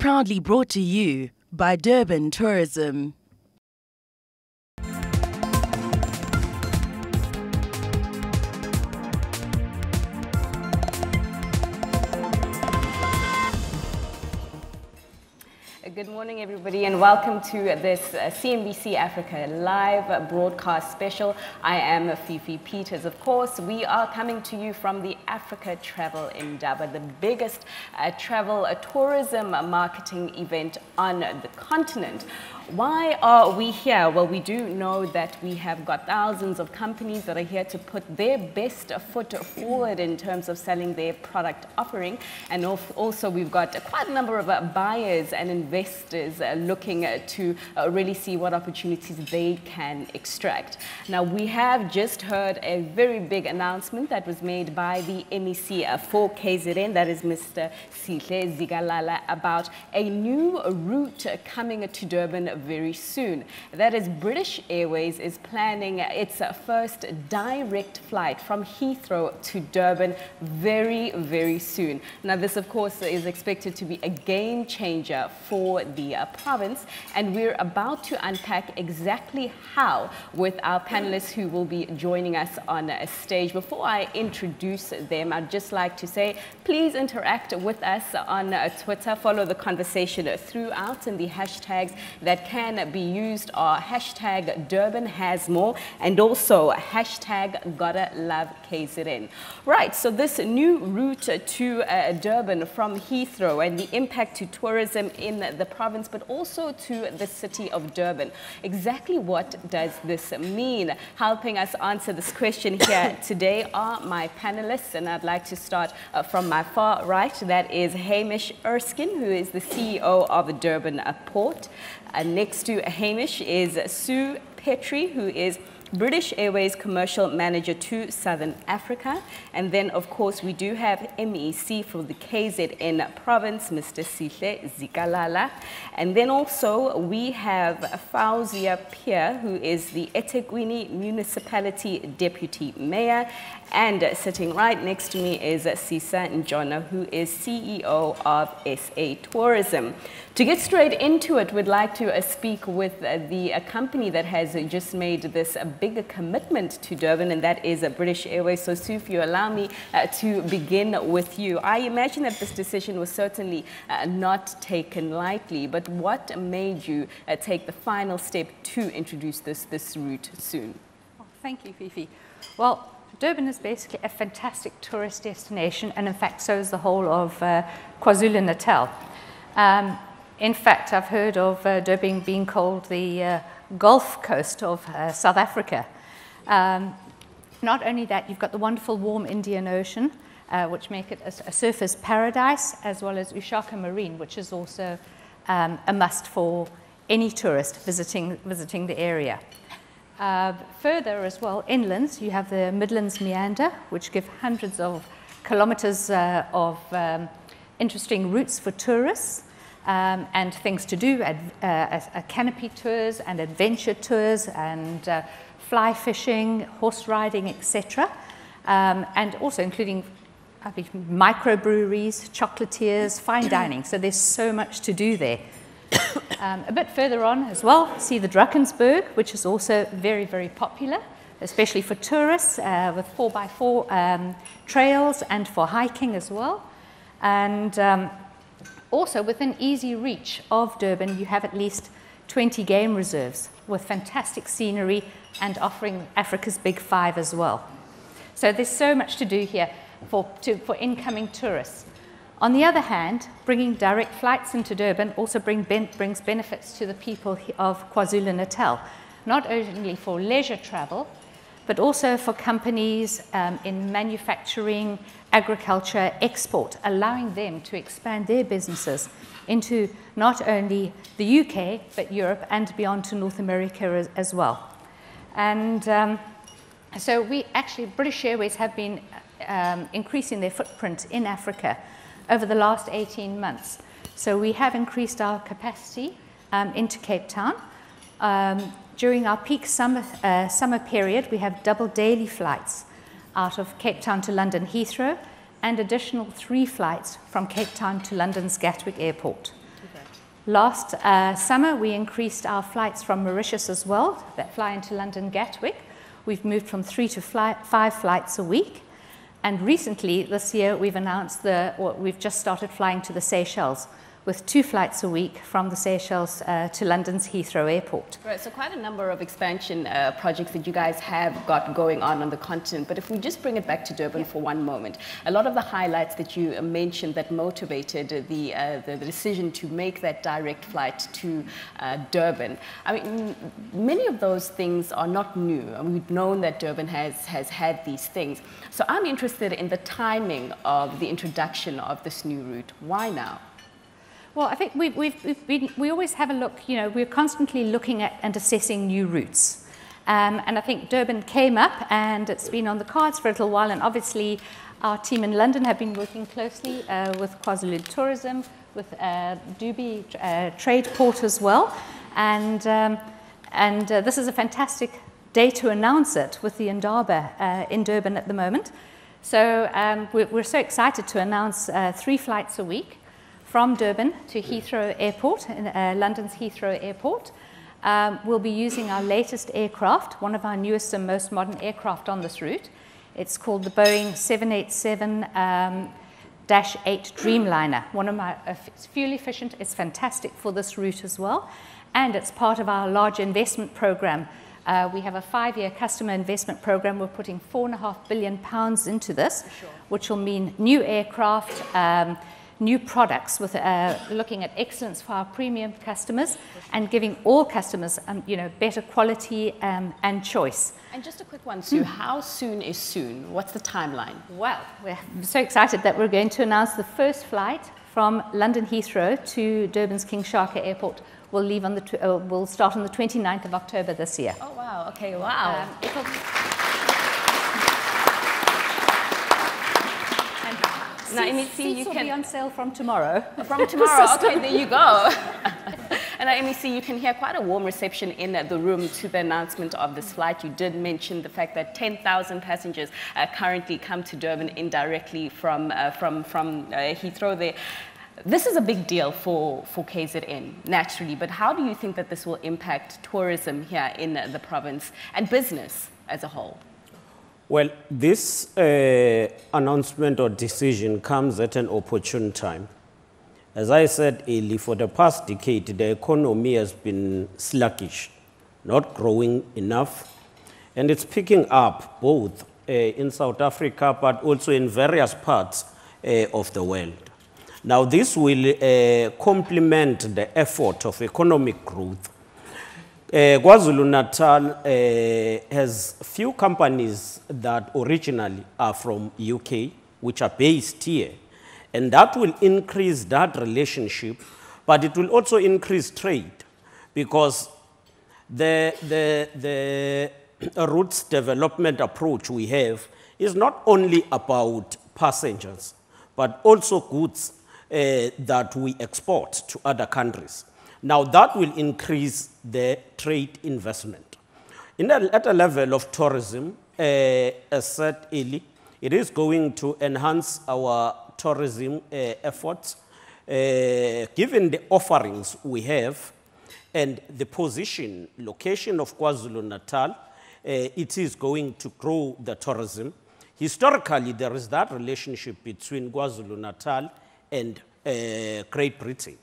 proudly brought to you by Durban Tourism. Good morning, everybody, and welcome to this CNBC Africa live broadcast special. I am Fifi Peters. Of course, we are coming to you from the Africa Travel Indaba, the biggest travel tourism marketing event on the continent. Why are we here? Well, we do know that we have got thousands of companies that are here to put their best foot forward in terms of selling their product offering. And also we've got quite a number of buyers and investors looking to really see what opportunities they can extract. Now, we have just heard a very big announcement that was made by the MEC for KZN, that is Mr. Sihle Zikalala, about a new route coming to Durban very soon. That is, British Airways is planning its first direct flight from Heathrow to Durban very, very soon. Now, this, of course, is expected to be a game changer for the province, and we're about to unpack exactly how with our panelists who will be joining us on a stage. Before I introduce them, I'd just like to say, please interact with us on Twitter. Follow the conversation throughout, and the hashtags that can be used are hashtag Durban has more and also hashtag Gotta Love KZN. Right, so this new route to Durban from Heathrow and the impact to tourism in the province, but also to the city of Durban. Exactly what does this mean? Helping us answer this question here today are my panelists, and I'd like to start from my far right. That is Hamish Erskine, who is the CEO of Durban Port. Next to Hamish is Sue Petrie, who is British Airways Commercial Manager to Southern Africa. And then, of course, we do have MEC for the KZN province, Mr. Sihle Zikalala. And then also we have Fauzia Pierre, who is the eThekwini Municipality Deputy Mayor. And sitting right next to me is Sisa Njona, who is CEO of SA Tourism. To get straight into it, we'd like to speak with the company that has just made this bigger commitment to Durban, and that is British Airways. So, Sue, if you allow me to begin with you. I imagine that this decision was certainly not taken lightly, but what made you take the final step to introduce this route soon? Oh, thank you, Fifi. Well, Durban is basically a fantastic tourist destination, and in fact, so is the whole of Kwazulu-Natal. In fact, I've heard of Durban being called the Gulf Coast of South Africa. Not only that, you've got the wonderful warm Indian Ocean, which make it a surfer's paradise, as well as Ushaka Marine, which is also a must for any tourist visiting the area. Further as well, inlands, you have the Midlands Meander, which give hundreds of kilometers of interesting routes for tourists. And things to do, canopy tours and adventure tours and fly fishing, horse riding, etc. And also including microbreweries, chocolatiers, fine dining. So there's so much to do there. A bit further on as well, see the Drakensberg, which is also very, very popular, especially for tourists with 4x4 trails and for hiking as well. And also, within easy reach of Durban, you have at least 20 game reserves with fantastic scenery and offering Africa's Big Five as well. So there's so much to do here for incoming tourists. On the other hand, bringing direct flights into Durban also brings benefits to the people of KwaZulu-Natal, not only for leisure travel, but also for companies in manufacturing, agriculture, export, allowing them to expand their businesses into not only the UK, but Europe and beyond to North America as well. And so British Airways have been increasing their footprint in Africa over the last 18 months. So we have increased our capacity into Cape Town. During our peak summer period, we have double daily flights out of Cape Town to London Heathrow and additional 3 flights from Cape Town to London's Gatwick Airport. Last summer, we increased our flights from Mauritius as well, that fly into London Gatwick. We've moved from 3 to 5 flights a week. And recently, this year, we've announced we've just started flying to the Seychelles, with 2 flights a week from the Seychelles to London's Heathrow Airport. Right, so quite a number of expansion projects that you guys have got going on the continent. But if we just bring it back to Durban for one moment, a lot of the highlights that you mentioned that motivated the decision to make that direct flight to Durban, I mean, many of those things are not new. I mean, we've known that Durban has had these things. So I'm interested in the timing of the introduction of this new route. Why now? Well, I think we always have a look, you know, we're constantly looking at and assessing new routes. And I think Durban came up and it's been on the cards for a little while. And obviously our team in London have been working closely with Kwazulu Tourism, with Dubai Trade Port as well. And this is a fantastic day to announce it with the Indaba in Durban at the moment. So we're so excited to announce 3 flights a week from Durban to Heathrow Airport, London's Heathrow Airport. We'll be using our latest aircraft, one of our newest and most modern aircraft on this route. It's called the Boeing 787-8 Dreamliner. It's fuel efficient, it's fantastic for this route as well, and it's part of our large investment program. We have a 5-year customer investment program. We're putting £4.5 billion into this, which will mean new aircraft, new products, with looking at excellence for our premium customers and giving all customers you know, better quality and choice. And just a quick one, Sue, how soon is soon? What's the timeline? Well, we're so excited that we're going to announce the first flight from London Heathrow to Durban's King Shaka Airport. We'll leave on we'll start on the 29th of October this year. Oh wow, okay, wow. Now, Seats will be on sale from tomorrow. From tomorrow, okay, there you go. And MEC, you can hear quite a warm reception in the room to the announcement of this flight. You did mention the fact that 10,000 passengers currently come to Durban indirectly from Heathrow there. This is a big deal for KZN, naturally, but how do you think that this will impact tourism here in the province and business as a whole? Well, this announcement or decision comes at an opportune time. As I said earlier, for the past decade, the economy has been sluggish, not growing enough, and it's picking up both in South Africa, but also in various parts of the world. Now, this will complement the effort of economic growth. KwaZulu-Natal has few companies that originally are from UK, which are based here. And that will increase that relationship, but it will also increase trade, because the routes development approach we have is not only about passengers, but also goods that we export to other countries. Now, that will increase the trade investment. At a level of tourism, as said earlier, it is going to enhance our tourism efforts, given the offerings we have and the location of KwaZulu-Natal. It is going to grow the tourism. Historically, there is that relationship between KwaZulu-Natal and Great Britain.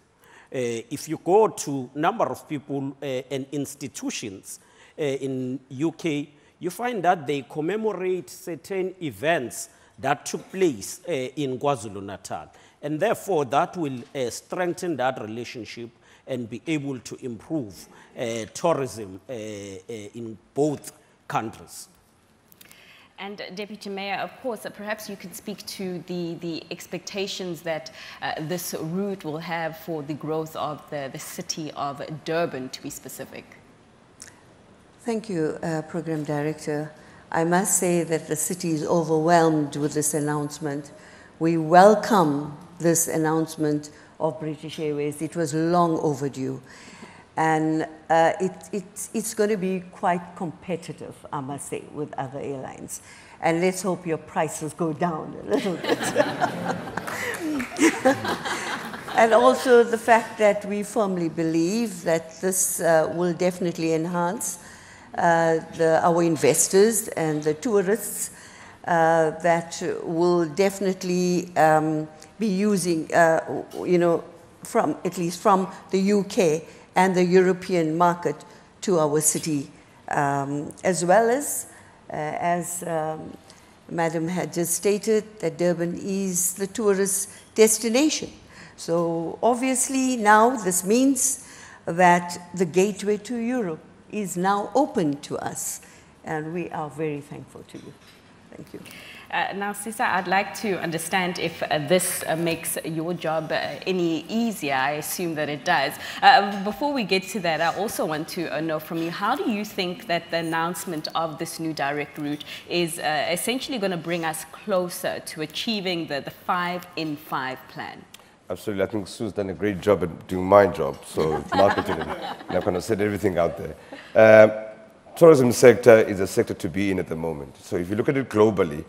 If you go to number of people and institutions in UK, you find that they commemorate certain events that took place in KwaZulu-Natal. And therefore, that will strengthen that relationship and be able to improve tourism in both countries. And Deputy Mayor, of course, perhaps you could speak to the expectations that this route will have for the growth of the city of Durban, to be specific. Thank you, Program Director. I must say that the city is overwhelmed with this announcement. We welcome this announcement of British Airways. It was long overdue. And it's going to be quite competitive, I must say, with other airlines. And let's hope your prices go down a little bit. And also the fact that we firmly believe that this will definitely enhance our investors and the tourists that will definitely be using, at least from the UK and the European market to our city, as well as Madam had just stated, that Durban is the tourist destination. So obviously now this means that the gateway to Europe is now open to us, and we are very thankful to you. Thank you. Now, Sisa, I'd like to understand if this makes your job any easier. I assume that it does. Before we get to that, I also want to know from you, how do you think that the announcement of this new direct route is essentially going to bring us closer to achieving the 5-in-5 plan? Absolutely. I think Sue's done a great job at doing my job, so marketing, and I'm going to set everything out there. Tourism sector is a sector to be in at the moment. So if you look at it globally,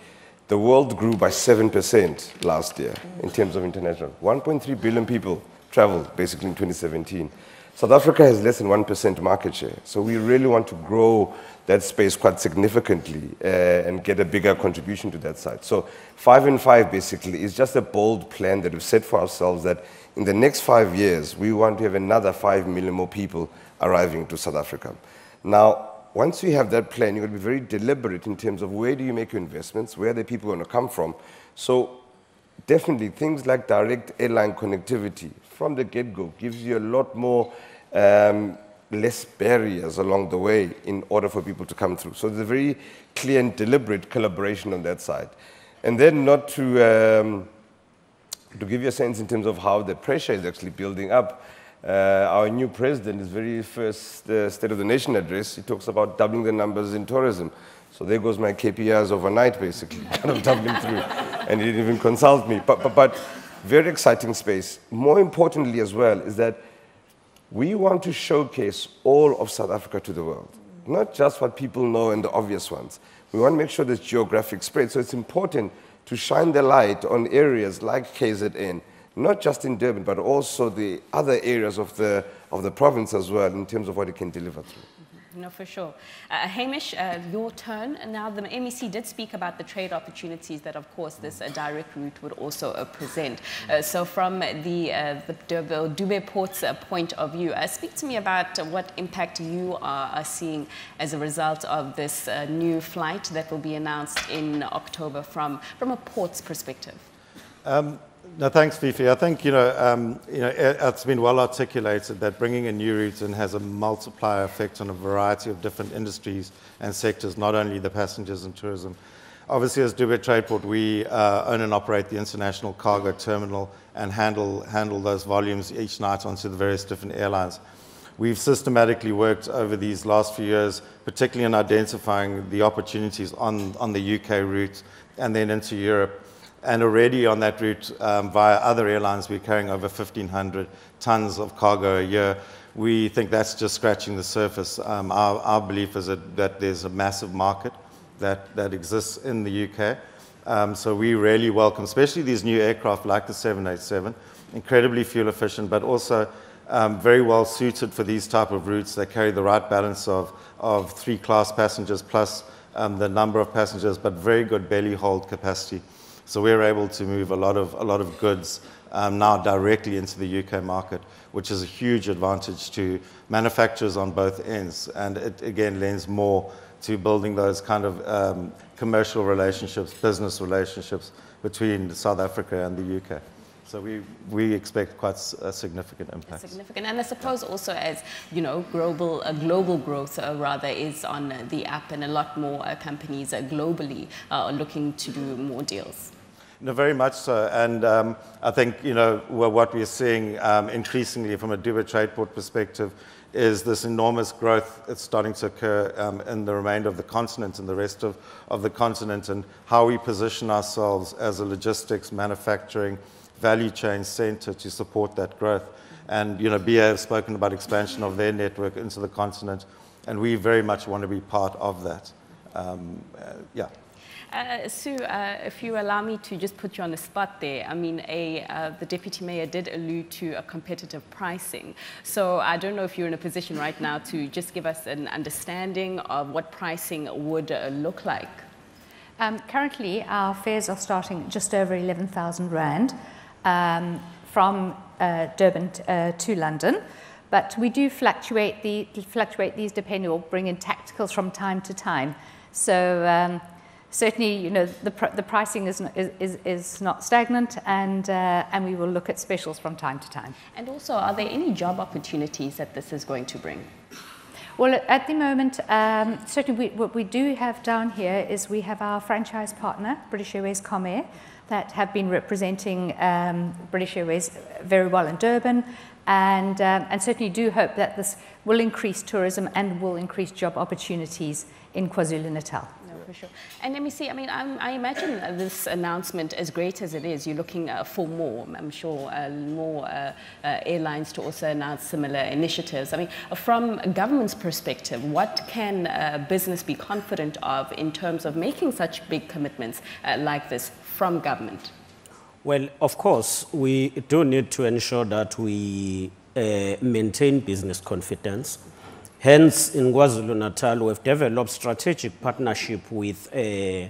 the world grew by 7% last year in terms of international. 1.3 billion people traveled basically in 2017. South Africa has less than 1% market share. So we really want to grow that space quite significantly and get a bigger contribution to that side. So 5-in-5 basically is just a bold plan that we've set for ourselves that in the next 5 years, we want to have another 5 million more people arriving to South Africa. Now, once you have that plan, you're going to be very deliberate in terms of where do you make your investments, where the people going to come from. So definitely things like direct airline connectivity from the get-go gives you a lot more less barriers along the way in order for people to come through. So there's a very clear and deliberate collaboration on that side. And then not to give you a sense in terms of how the pressure is actually building up, our new president, his very first State of the Nation address, he talks about doubling the numbers in tourism. So there goes my KPIs overnight, basically, kind of doubling through. And he didn't even consult me. But very exciting space. More importantly as well is that we want to showcase all of South Africa to the world, not just what people know and the obvious ones. We want to make sure there's geographic spread. So it's important to shine the light on areas like KZN, not just in Durban, but also the other areas of the province as well in terms of what it can deliver through. No, for sure. Hamish, your turn. Now, the MEC did speak about the trade opportunities that, of course, this direct route would also present. So from the Durban Port's point of view, speak to me about what impact you are seeing as a result of this new flight that will be announced in October from a port's perspective. No, thanks, Fifi. I think, it's been well articulated that bringing a new route in has a multiplier effect on a variety of different industries and sectors, not only the passengers and tourism. Obviously, as Durban Tradeport, we own and operate the international cargo terminal and handle those volumes each night onto the various different airlines. We've systematically worked over these last few years, particularly in identifying the opportunities on the UK route and then into Europe. And already on that route, via other airlines, we're carrying over 1,500 tons of cargo a year. We think that's just scratching the surface. Our belief is that there's a massive market that exists in the UK. So we really welcome, especially these new aircraft like the 787, incredibly fuel efficient, but also very well suited for these type of routes. They carry the right balance of 3-class passengers plus the number of passengers, but very good belly hold capacity. So we're able to move a lot of goods now directly into the UK market, which is a huge advantage to manufacturers on both ends. And it, again, lends more to building those kind of commercial relationships, business relationships between South Africa and the UK. So we expect quite a significant impact. Significant, and I suppose also as global growth rather is on the app, and a lot more companies globally are looking to do more deals. No, very much so, and I think what we're seeing increasingly from a Durban Tradeport perspective is this enormous growth that's starting to occur in the remainder of the continent and the rest of the continent, and how we position ourselves as a logistics, manufacturing, value chain center to support that growth. And BA have spoken about expansion of their network into the continent, and we very much want to be part of that. Yeah. Sue, if you allow me to just put you on the spot there, I mean, the Deputy Mayor did allude to a competitive pricing. So I don't know if you're in a position right now to just give us an understanding of what pricing would look like. Currently, our fares are starting just over 11,000 Rand from Durban to London. But we do fluctuate these depending, or bring in tacticals from time to time. So certainly, you know, the pricing is not stagnant, and we will look at specials from time to time. And also, are there any job opportunities that this is going to bring? Well, at the moment, certainly what we do have down here is we have our franchise partner, British Airways Comair, that have been representing British Airways very well in Durban, and certainly do hope that this will increase tourism and will increase job opportunities in KwaZulu-Natal. For sure. And let me see, I mean, I imagine this announcement, as great as it is, you're looking for more, I'm sure, more airlines to also announce similar initiatives. I mean, from a government's perspective, what can business be confident of in terms of making such big commitments like this from government? Well, of course, we do need to ensure that we maintain business confidence. Hence, in KwaZulu-Natal, we've developed strategic partnership with the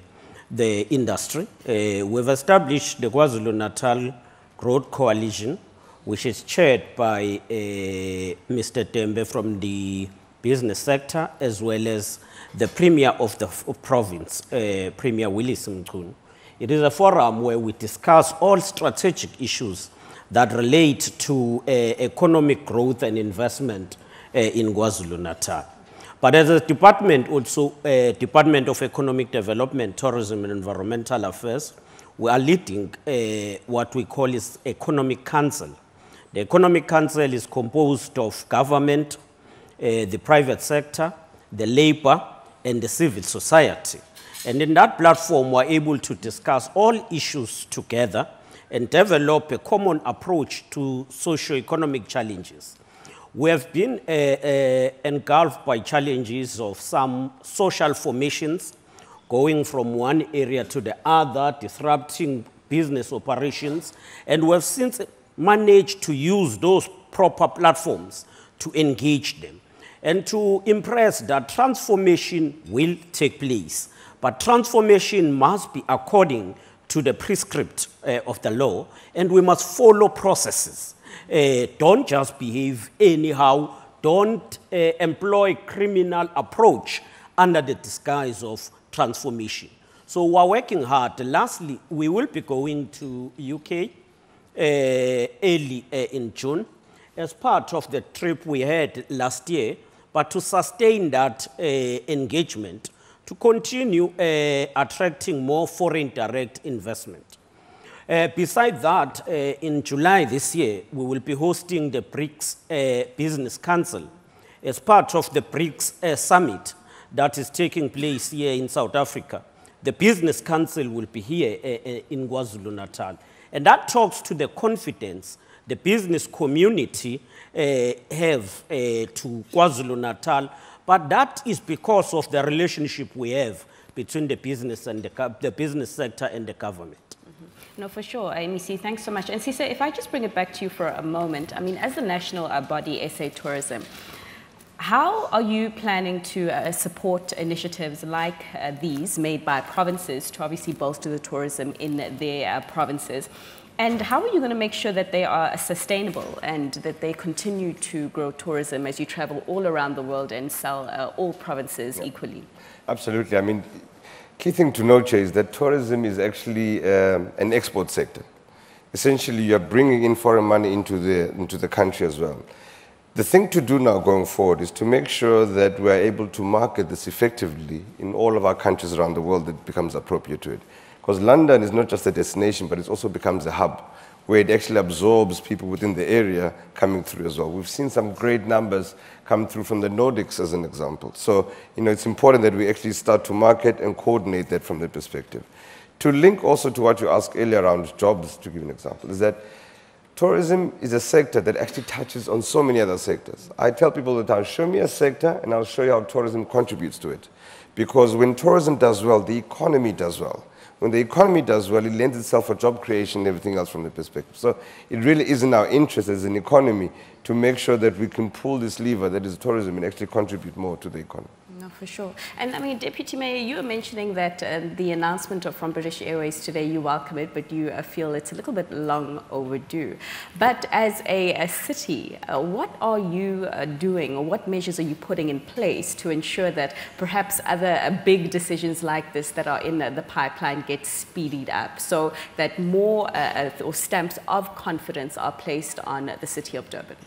industry. We've established the KwaZulu-Natal Growth Coalition, which is chaired by Mr. Tembe from the business sector, as well as the Premier of the province, Premier Willis Mchunu. It is a forum where we discuss all strategic issues that relate to economic growth and investment in KwaZulu-Natal. But as a department, also Department of Economic Development, Tourism and Environmental Affairs, we are leading what we call is Economic Council. The Economic Council is composed of government, the private sector, the labor, and the civil society. And in that platform, we're able to discuss all issues together and develop a common approach to socio-economic challenges. We have been engulfed by challenges of some social formations, going from one area to the other, disrupting business operations, and we have since managed to use those proper platforms to engage them and to impress that transformation will take place. But transformation must be according to the prescript of the law, and we must follow processes. Don't just behave anyhow. Don't employ criminal approach under the disguise of transformation. So we're working hard. Lastly, we will be going to UK early in June as part of the trip we had last year, but to sustain that engagement, to continue attracting more foreign direct investment. Besides that, in July this year, we will be hosting the BRICS Business Council as part of the BRICS Summit that is taking place here in South Africa. The Business Council will be here in KwaZulu-Natal. And that talks to the confidence the business community have to KwaZulu-Natal, but that is because of the relationship we have between the business and the business sector and the government. No, for sure. MEC, thanks so much. And Sisa, if I just bring it back to you for a moment, I mean, as the national body, SA Tourism, how are you planning to support initiatives like these made by provinces to obviously bolster the tourism in their provinces? And how are you going to make sure that they are sustainable and that they continue to grow tourism as you travel all around the world and sell all provinces equally? Absolutely. I mean, key thing to note here is that tourism is actually an export sector. Essentially, you are bringing in foreign money into the country as well. The thing to do now going forward is to make sure that we are able to market this effectively in all of our countries around the world that becomes appropriate to it. Because London is not just a destination, but it also becomes a hub where it actually absorbs people within the area coming through as well. We've seen some great numbers come through from the Nordics as an example. So, it's important that we actually start to market and coordinate that from that perspective. To link also to what you asked earlier around jobs, to give an example, is that tourism is a sector that actually touches on so many other sectors. I tell people all the time, show me a sector and I'll show you how tourism contributes to it. Because when tourism does well, the economy does well. When the economy does well, it lends itself for job creation and everything else from the perspective. So it really is in our interest as an economy to make sure that we can pull this lever that is tourism and actually contribute more to the economy. No, for sure. And I mean, Deputy Mayor, you were mentioning that the announcement from British Airways today, you welcome it, but you feel it's a little bit long overdue. But as a city, what are you doing, or what measures are you putting in place to ensure that perhaps other big decisions like this that are in the pipeline get speeded up, so that more or stamps of confidence are placed on the city of Durban?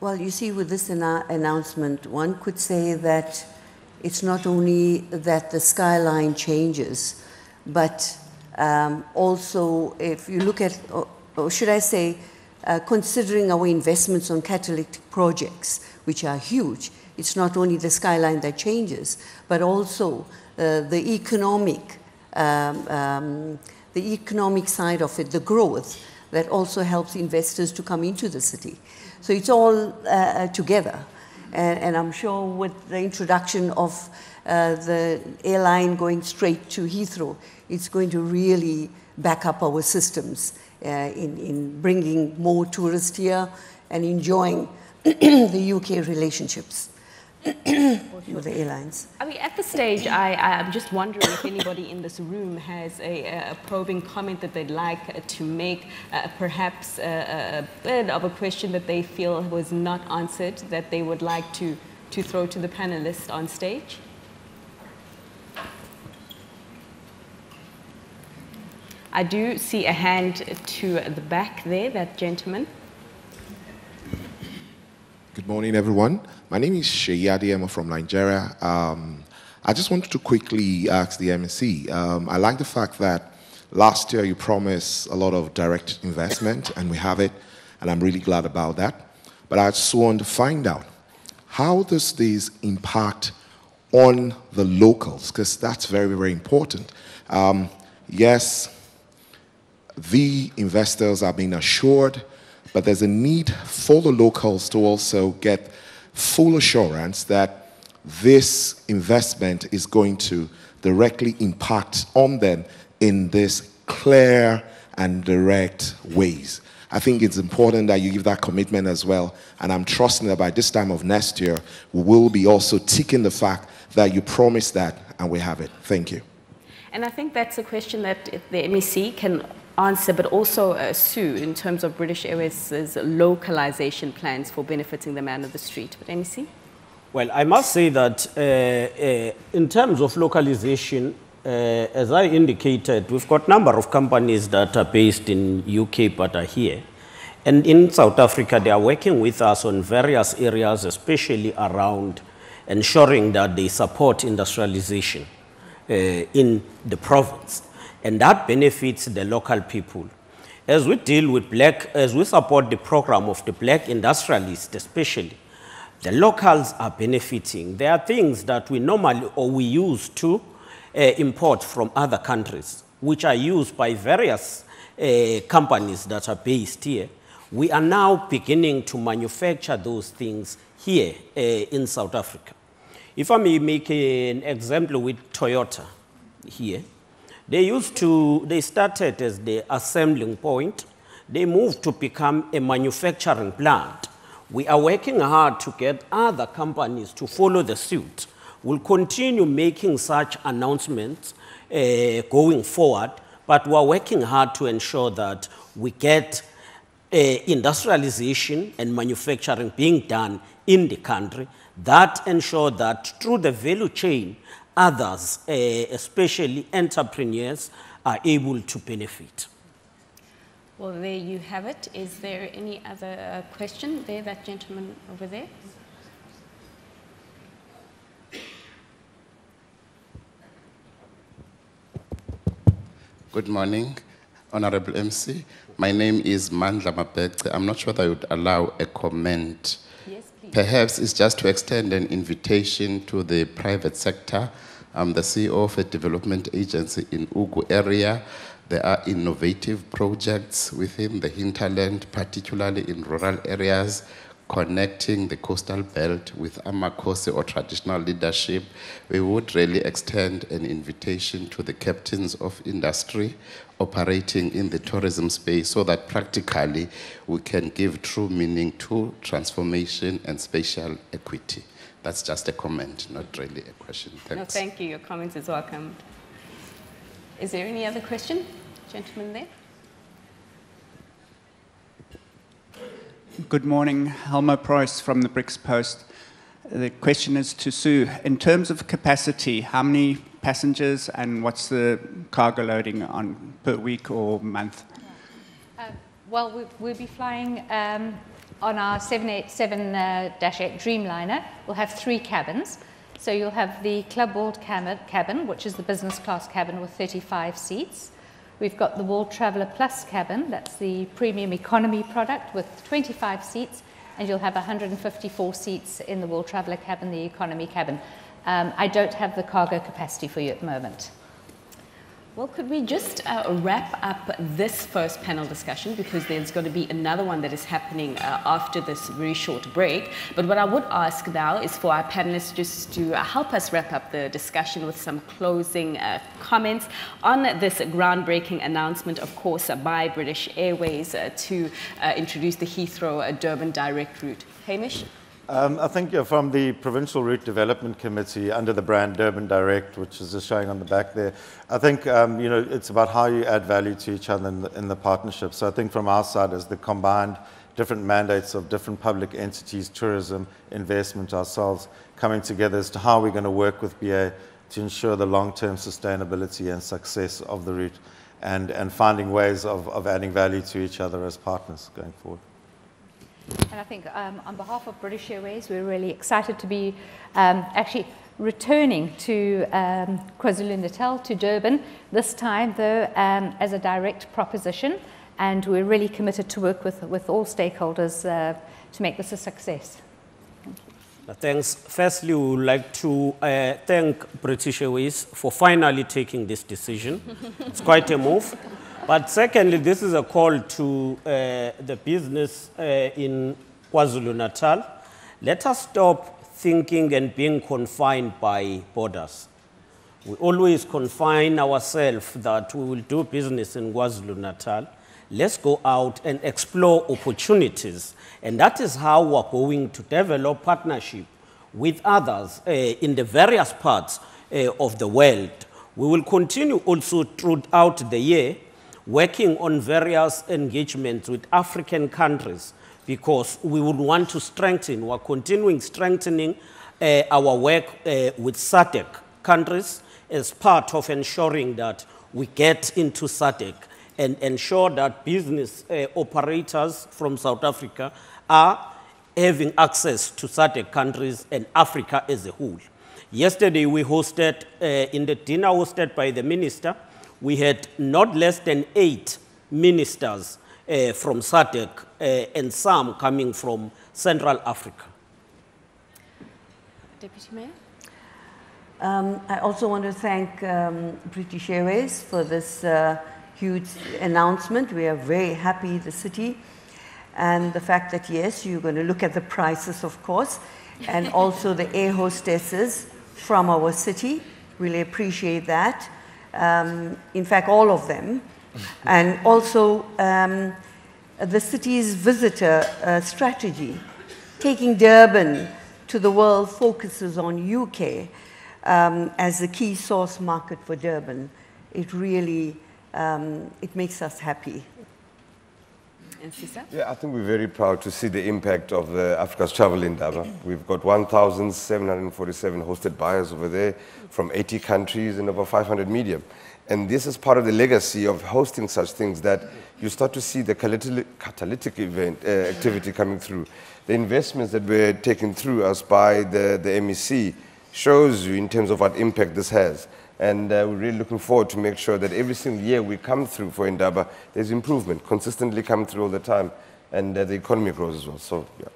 Well, you see, with this announcement, one could say that it's not only that the skyline changes, but also if you look at, or should I say, considering our investments on catalytic projects, which are huge, it's not only the skyline that changes, but also the economic side of it, the growth, that also helps investors to come into the city. So it's all together. And I'm sure with the introduction of the airline going straight to Heathrow, it's going to really back up our systems in bringing more tourists here and enjoying the UK relationships with the airlines. I mean, at this stage, I'm just wondering if anybody in this room has a probing comment that they'd like to make, perhaps a bit of a question that they feel was not answered, that they would like to throw to the panelists on stage. I do see a hand to the back there, that gentleman. Good morning, everyone. My name is Sheyadi. I'm from Nigeria. I just wanted to quickly ask the MEC. I like the fact that last year you promised a lot of direct investment, and we have it, and I'm really glad about that. But I just want to find out, how does this impact on the locals? Because that's very, very important. Yes, the investors are being assured, but there's a need for the locals to also get full assurance that this investment is going to directly impact on them in this clear and direct ways. I think it's important that you give that commitment as well, and I'm trusting that by this time of next year, we will be also ticking the fact that you promised that, and we have it. Thank you. And I think that's a question that the MEC can answer, but also Sue, in terms of British Airways' localization plans for benefiting the man of the street. But MEC? Well, I must say that in terms of localization, as I indicated, we've got a number of companies that are based in UK but are here. And in South Africa, they are working with us on various areas, especially around ensuring that they support industrialization in the province. And that benefits the local people. As we deal with as we support the program of the black industrialists especially, the locals are benefiting. There are things that we normally, or we use to import from other countries, which are used by various companies that are based here. We are now beginning to manufacture those things here in South Africa. If I may make an example with Toyota here, they started as the assembling point. They moved to become a manufacturing plant. We are working hard to get other companies to follow the suit. We'll continue making such announcements going forward, but we're working hard to ensure that we get industrialization and manufacturing being done in the country. That ensure that through the value chain, others, especially entrepreneurs, are able to benefit. Well, there you have it. Is there any other question there, that gentleman over there? Good morning, Honorable MC. My name is Mandla Mabekce. I'm not sure that I would allow a comment. Yes, please. Perhaps it's just to extend an invitation to the private sector. I'm the CEO of a development agency in Ugu area. There are innovative projects within the hinterland, particularly in rural areas, connecting the coastal belt with Amakosi or traditional leadership. We would really extend an invitation to the captains of industry operating in the tourism space so that practically we can give true meaning to transformation and spatial equity. That's just a comment, not really a question. Thanks. No, thank you. Your comment is welcome. Is there any other question? Gentleman there. Good morning, Helmer Preuss from the BRICS Post. The question is to Sue. In terms of capacity, how many passengers and what's the cargo loading on per week or month? Well, we'll be flying on our 787-8 Dreamliner. We'll have 3 cabins. So you'll have the Club World cabin, which is the business class cabin with 35 seats. We've got the World Traveller Plus cabin, that's the premium economy product with 25 seats, and you'll have 154 seats in the World Traveller cabin, the economy cabin. I don't have the cargo capacity for you at the moment. Well, could we just wrap up this first panel discussion, because there's going to be another one that is happening after this very short break. But what I would ask now is for our panelists just to help us wrap up the discussion with some closing comments on this groundbreaking announcement, of course, by British Airways to introduce the Heathrow Durban direct route. Hamish? I think from the Provincial Route Development Committee under the brand Durban Direct, which is just showing on the back there, I think it's about how you add value to each other in the partnership. So I think from our side as the combined different mandates of different public entities, tourism, investment, ourselves, coming together as to how we're going to work with BA to ensure the long-term sustainability and success of the route and finding ways of adding value to each other as partners going forward. And I think on behalf of British Airways, we're really excited to be actually returning to KwaZulu-Natal, to Durban, this time though as a direct proposition, and we're really committed to work with all stakeholders to make this a success. Thanks. Firstly, we would like to thank British Airways for finally taking this decision. It's quite a move. But secondly, this is a call to the business in KwaZulu-Natal. Let us stop thinking and being confined by borders. We always confine ourselves that we will do business in KwaZulu-Natal. Let's go out and explore opportunities. And that is how we're going to develop partnership with others in the various parts of the world. We will continue also throughout the year working on various engagements with African countries, because we would want to strengthen, we're continuing strengthening our work with SADC countries as part of ensuring that we get into SADC and ensure that business operators from South Africa are having access to SADC countries and Africa as a whole. Yesterday we hosted, in the dinner hosted by the minister, we had not less than 8 ministers from SADC and some coming from Central Africa. Deputy Mayor? I also want to thank British Airways for this huge announcement. We are very happy, the city, and the fact that, yes, you're going to look at the prices, of course, and also the air hostesses from our city. Really appreciate that. In fact, all of them. And also the city's visitor strategy, taking Durban to the world, focuses on UK as the key source market for Durban. It really, it makes us happy. And Sisa? Yeah, I think we're very proud to see the impact of the Africa's Travel Indaba. We've got 1,747 hosted buyers over there from 80 countries and over 500 media. And this is part of the legacy of hosting such things, that you start to see the catalytic event activity coming through. The investments that we're taking through us by the MEC shows you in terms of what impact this has. And we're really looking forward to make sure that every single year we come through for Indaba, there's improvement, consistently coming through all the time, and the economy grows as well. So, yeah.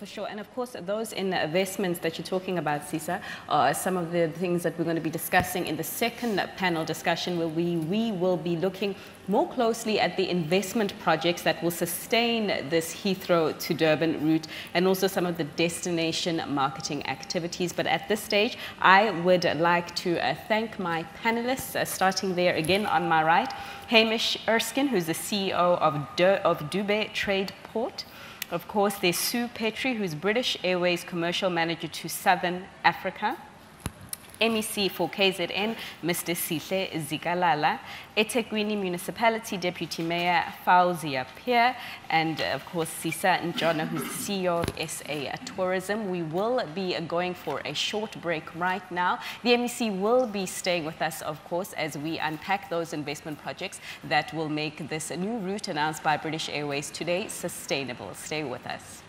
For sure. And of course, those investments that you're talking about, Sisa, are some of the things that we're going to be discussing in the second panel discussion, where we will be looking more closely at the investment projects that will sustain this Heathrow to Durban route, and also some of the destination marketing activities. But at this stage, I would like to thank my panelists, starting there again on my right. Hamish Erskine, who's the CEO of Dubai Trade Port. Of course, there's Sue Petrie, who's British Airways Commercial Manager to Southern Africa. MEC for KZN, Mr. Sihle Zikalala, eThekwini Municipality Deputy Mayor Fauzia Peer, and of course Sisa Njona, who's the CEO of SA Tourism. We will be going for a short break right now. The MEC will be staying with us, of course, as we unpack those investment projects that will make this new route announced by British Airways today sustainable. Stay with us.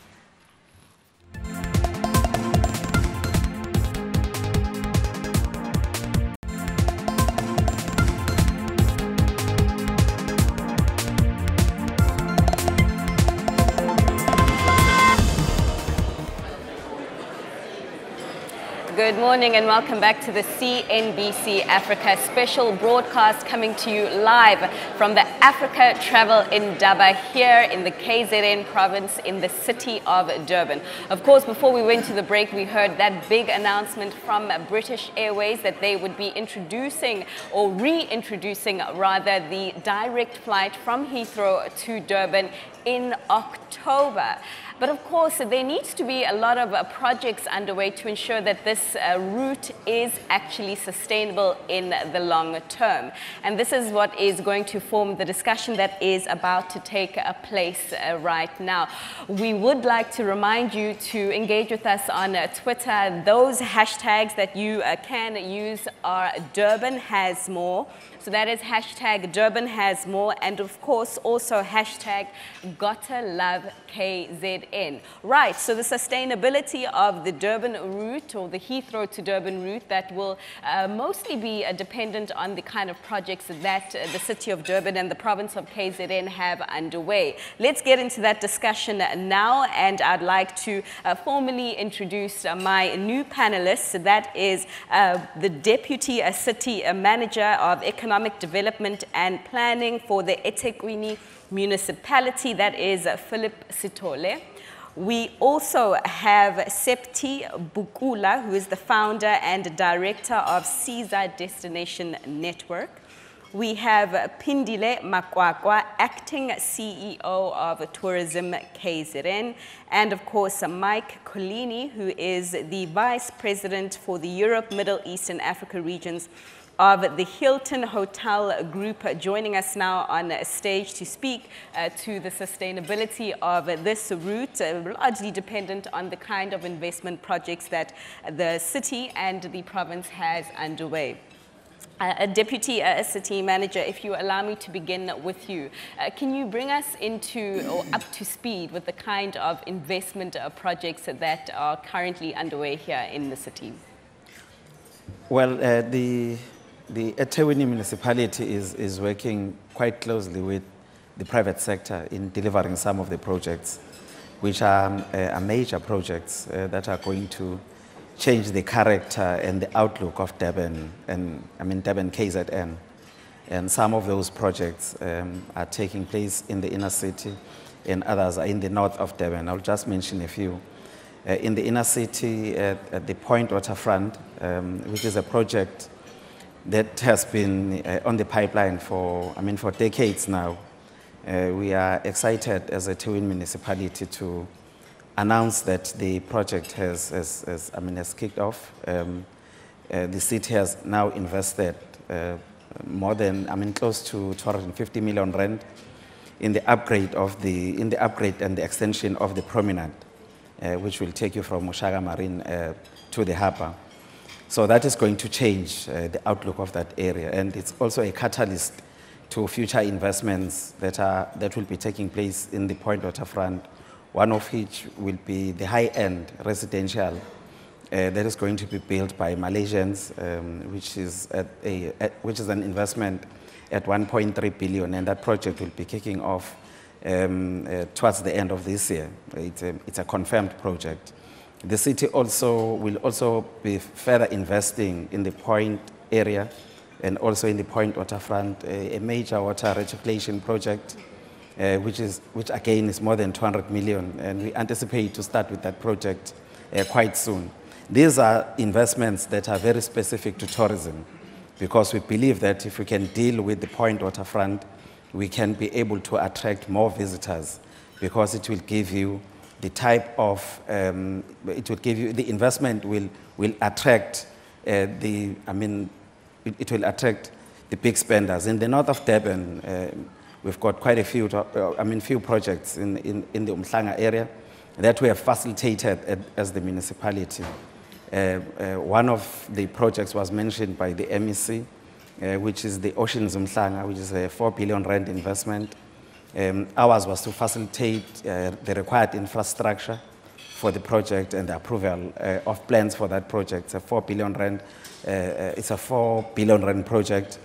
Good morning and welcome back to the CNBC Africa special broadcast, coming to you live from the Africa Travel Indaba here in the KZN province in the city of Durban. Of course, before we went to the break, we heard that big announcement from British Airways that they would be introducing, or reintroducing rather, the direct flight from Heathrow to Durban in October. But of course, there needs to be a lot of projects underway to ensure that this route is actually sustainable in the long term. And this is what is going to form the discussion that is about to take place right now. We would like to remind you to engage with us on Twitter. Those hashtags that you can use are Durban Has More. So that is hashtag Durban Has More, and of course also hashtag Gotta Love KZN. Right, so the sustainability of the Durban route, or the Heathrow to Durban route, that will mostly be dependent on the kind of projects that the city of Durban and the province of KZN have underway. Let's get into that discussion now, and I'd like to formally introduce my new panelists. That is the Deputy City Manager of Economic Development and Planning for the eThekwini Municipality, that is Philip Sitole. We also have Septi Bukula, who is the founder and director of Caesar Destination Network. We have Pindile Makwakwa, acting CEO of Tourism KZN, and of course Mike Colini, who is the vice president for the Europe, Middle East and Africa regions of the Hilton Hotel Group, joining us now on stage to speak to the sustainability of this route, largely dependent on the kind of investment projects that the city and the province has underway. Deputy City Manager, if you allow me to begin with you, can you bring us into, or up to speed with the kind of investment projects that are currently underway here in the city? Well, the eThekwini municipality is working quite closely with the private sector in delivering some of the projects, which are major projects that are going to change the character and the outlook of Durban, and Durban KZN. And some of those projects are taking place in the inner city, and others are in the north of Durban. I'll just mention a few. In the inner city, at the Point Waterfront, which is a project that has been on the pipeline for decades now. We are excited as a eThekwini municipality to announce that the project has kicked off. The city has now invested more than, close to 250 million rand in the upgrade and the extension of the promenade, which will take you from Mushaga Marine to the harbour. So that is going to change the outlook of that area, and it's also a catalyst to future investments that will be taking place in the Point Waterfront, one of which will be the high-end residential that is going to be built by Malaysians, which is an investment at 1.3 billion, and that project will be kicking off towards the end of this year. It's a confirmed project. The city will also be further investing in the Point area and also in the Point waterfront, a major water recirculation project, which again is more than 200 million, and we anticipate to start with that project quite soon. These are investments that are very specific to tourism, because we believe that if we can deal with the Point waterfront, we can be able to attract more visitors, because it will give you the type of, the investment will attract it will attract the big spenders. In the north of Durban, we've got quite a few, few projects in the Umhlanga area that we have facilitated as the municipality. One of the projects was mentioned by the MEC, which is the Oceans Umhlanga, which is a 4 billion rand investment. Ours was to facilitate the required infrastructure for the project and the approval of plans for that project. It's a 4 billion rand. It's a 4 billion rand project.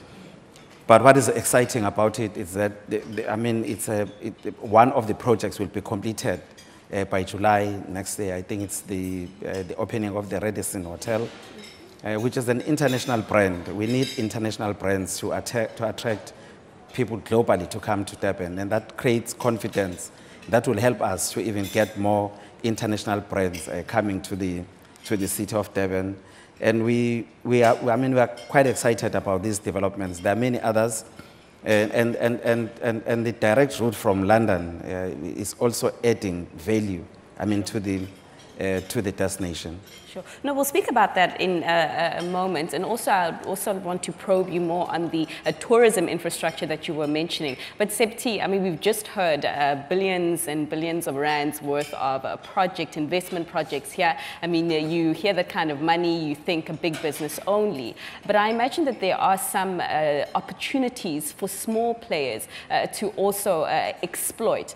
But what is exciting about it is that one of the projects will be completed by July next year. I think it's the opening of the Radisson Hotel, which is an international brand. We need international brands to attract people globally to come to Durban, and that creates confidence. That will help us to even get more international brands coming to the city of Durban. And we are quite excited about these developments. There are many others, and the direct route from London is also adding value, to the destination. Sure. No, we'll speak about that in a moment. And also, I also want to probe you more on the tourism infrastructure that you were mentioning. But Septi, we've just heard billions and billions of rands worth of investment projects here. You hear that kind of money, you think a big business only. But I imagine that there are some opportunities for small players to also exploit.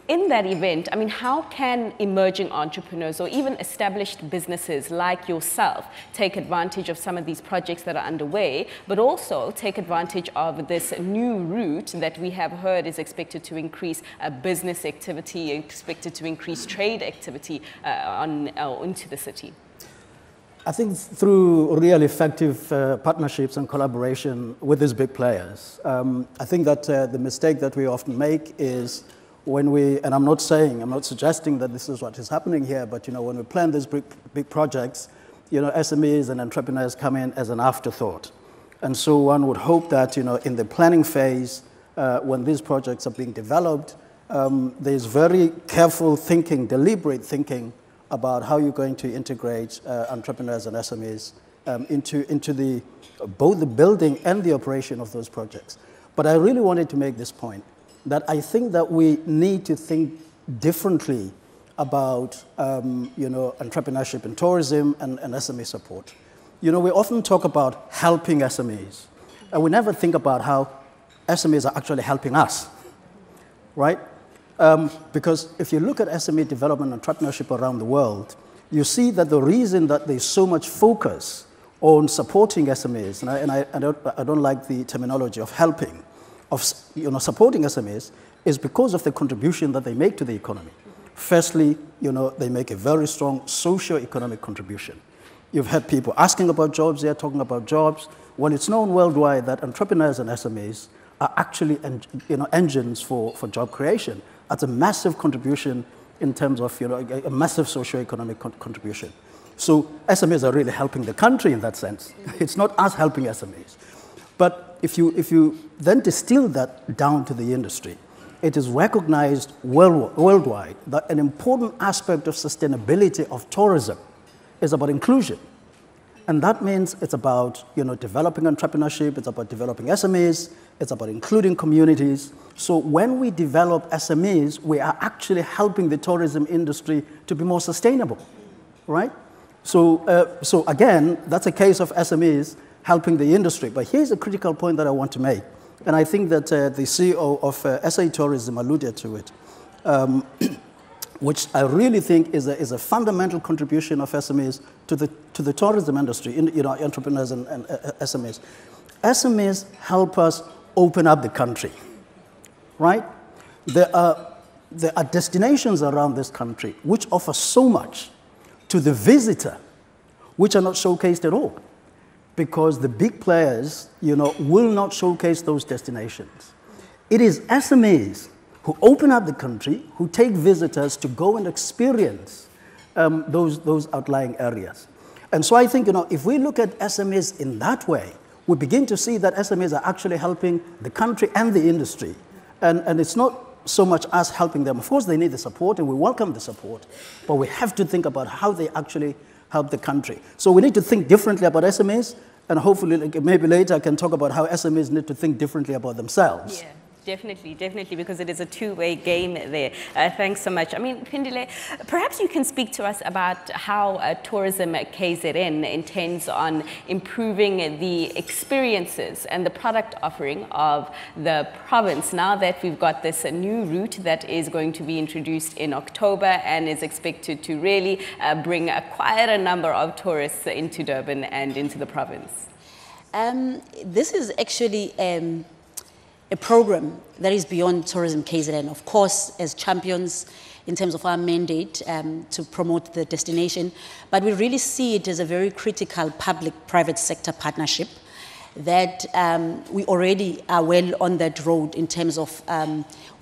In that event, how can emerging entrepreneurs or even established businesses like yourself take advantage of some of these projects that are underway, but also take advantage of this new route that we have heard is expected to increase business activity, expected to increase trade activity into the city? I think through real effective partnerships and collaboration with these big players. I think that the mistake that we often make is when and I'm not suggesting that this is what is happening here, but when we plan these big projects, SMEs and entrepreneurs come in as an afterthought. And so one would hope that, in the planning phase, when these projects are being developed, there's very careful thinking, deliberate thinking about how you're going to integrate entrepreneurs and SMEs into both the building and the operation of those projects. But I really wanted to make this point, that I think that we need to think differently about entrepreneurship in tourism and SME support. We often talk about helping SMEs, and we never think about how SMEs are actually helping us, right? Because if you look at SME development and entrepreneurship around the world, you see that the reason that there's so much focus on supporting SMEs, and I don't like the terminology of helping, of supporting SMEs, is because of the contribution that they make to the economy. Firstly, they make a very strong socio-economic contribution. You've had people asking about jobs, they're talking about jobs. Well, it's known worldwide that entrepreneurs and SMEs are actually engines for job creation. That's a massive contribution in terms of a massive socio-economic contribution. So SMEs are really helping the country in that sense. It's not us helping SMEs. But if you then distill that down to the industry, it is recognized worldwide that an important aspect of sustainability of tourism is about inclusion. And that means it's about developing entrepreneurship, it's about developing SMEs, it's about including communities. So when we develop SMEs, we are actually helping the tourism industry to be more sustainable, right? So again, that's a case of SMEs helping the industry. But here's a critical point that I want to make. And I think that the CEO of SA Tourism alluded to it, which I really think is a fundamental contribution of SMEs to the tourism industry, entrepreneurs and SMEs. SMEs help us open up the country, right? there are destinations around this country which offer so much to the visitor, which are not showcased at all, because the big players, will not showcase those destinations. It is SMEs who open up the country, who take visitors to go and experience those outlying areas. And so I think, if we look at SMEs in that way, we begin to see that SMEs are actually helping the country and the industry. And it's not so much us helping them. Of course, they need the support, and we welcome the support, but we have to think about how they actually help the country. So we need to think differently about SMEs, and hopefully, maybe later I can talk about how SMEs need to think differently about themselves. Yeah. Definitely, because it is a two-way game there. Thanks so much. I mean, Pindile, perhaps you can speak to us about how Tourism KZN intends on improving the experiences and the product offering of the province now that we've got this new route that is going to be introduced in October and is expected to really bring quite a number of tourists into Durban and into the province. This is actually a program that is beyond Tourism KZN. Of course, as champions in terms of our mandate to promote the destination, but we really see it as a very critical public-private sector partnership that we already are well on that road in terms of